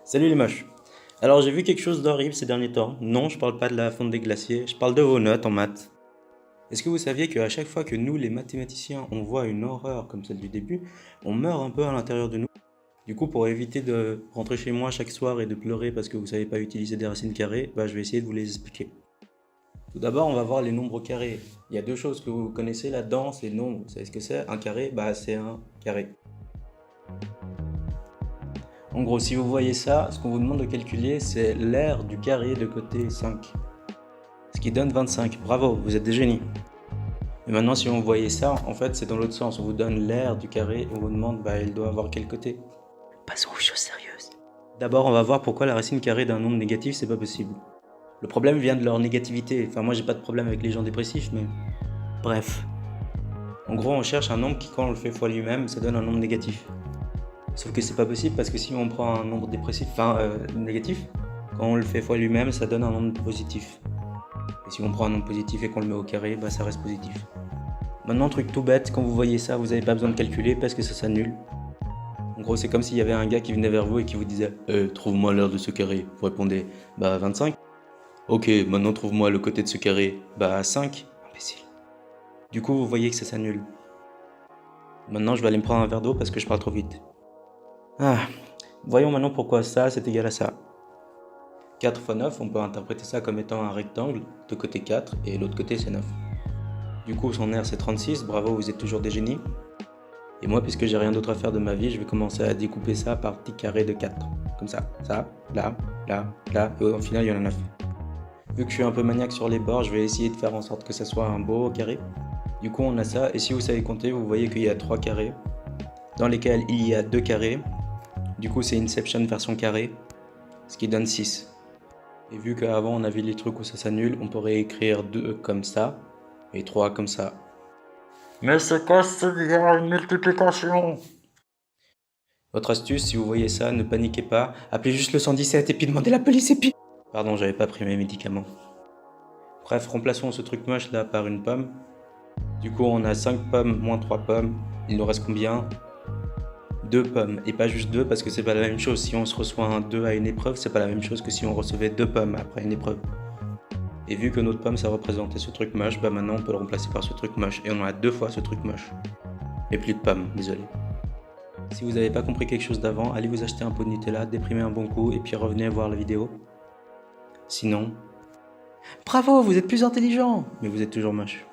Salut les moches. Alors j'ai vu quelque chose d'horrible ces derniers temps. Non, je parle pas de la fonte des glaciers, je parle de vos notes en maths. Est-ce que vous saviez qu'à chaque fois que nous, les mathématiciens, on voit une horreur comme celle du début, on meurt un peu à l'intérieur de nous? Du coup, pour éviter de rentrer chez moi chaque soir et de pleurer parce que vous savez pas utiliser des racines carrées, je vais essayer de vous les expliquer. Tout d'abord, on va voir les nombres carrés. Il y a deux choses que vous connaissez là-dedans, c'est le nombre. Vous savez ce que c'est? Un carré, c'est un carré. En gros, si vous voyez ça, ce qu'on vous demande de calculer, c'est l'aire du carré de côté 5. Ce qui donne 25. Bravo, vous êtes des génies. Et maintenant, si on voyait ça, en fait, c'est dans l'autre sens. On vous donne l'aire du carré et on vous demande, il doit avoir quel côté. Passons aux choses sérieuses. D'abord, on va voir pourquoi la racine carrée d'un nombre négatif, c'est pas possible. Le problème vient de leur négativité. Enfin, moi, j'ai pas de problème avec les gens dépressifs, mais... Bref. En gros, on cherche un nombre qui, quand on le fait fois lui-même, ça donne un nombre négatif. Sauf que c'est pas possible parce que si on prend un nombre dépressif, négatif, quand on le fait fois lui-même, ça donne un nombre positif. Et si on prend un nombre positif et qu'on le met au carré, ça reste positif. Maintenant, truc tout bête, quand vous voyez ça, vous n'avez pas besoin de calculer parce que ça s'annule. En gros, c'est comme s'il y avait un gars qui venait vers vous et qui vous disait trouve-moi l'aire de ce carré. Vous répondez 25. Ok, maintenant trouve-moi le côté de ce carré. 5. Imbécile. Du coup, vous voyez que ça s'annule. Maintenant, je vais aller me prendre un verre d'eau parce que je parle trop vite. Voyons maintenant pourquoi ça, c'est égal à ça. 4 fois 9, on peut interpréter ça comme étant un rectangle, de côté 4 et l'autre côté c'est 9. Du coup, son aire c'est 36, bravo, vous êtes toujours des génies. Et moi, puisque j'ai rien d'autre à faire de ma vie, je vais commencer à découper ça par petits carrés de 4. Comme ça, là, et au final il y en a 9. Vu que je suis un peu maniaque sur les bords, je vais essayer de faire en sorte que ça soit un beau carré. Du coup, on a ça, et si vous savez compter, vous voyez qu'il y a 3 carrés, dans lesquels il y a 2 carrés. Du coup, c'est Inception version carré, ce qui donne 6. Et vu qu'avant on a vu les trucs où ça s'annule, on pourrait écrire 2 comme ça et 3 comme ça. Mais c'est quoi une multiplication? Votre astuce, si vous voyez ça, ne paniquez pas, appelez juste le 117 et puis demandez la police et puis... Pardon, j'avais pas pris mes médicaments. Bref, remplaçons ce truc moche là par une pomme. Du coup, on a 5 pommes moins 3 pommes. Il nous reste combien? 2 pommes, et pas juste 2 parce que c'est pas la même chose. Si on se reçoit un 2 à une épreuve, c'est pas la même chose que si on recevait 2 pommes après une épreuve. Et vu que notre pomme ça représentait ce truc moche, maintenant on peut le remplacer par ce truc moche. Et on a 2 fois ce truc moche. Et plus de pommes, désolé. Si vous n'avez pas compris quelque chose d'avant, allez vous acheter un pot de Nutella, déprimez un bon coup et puis revenez voir la vidéo. Sinon... Bravo, vous êtes plus intelligent, mais vous êtes toujours moche.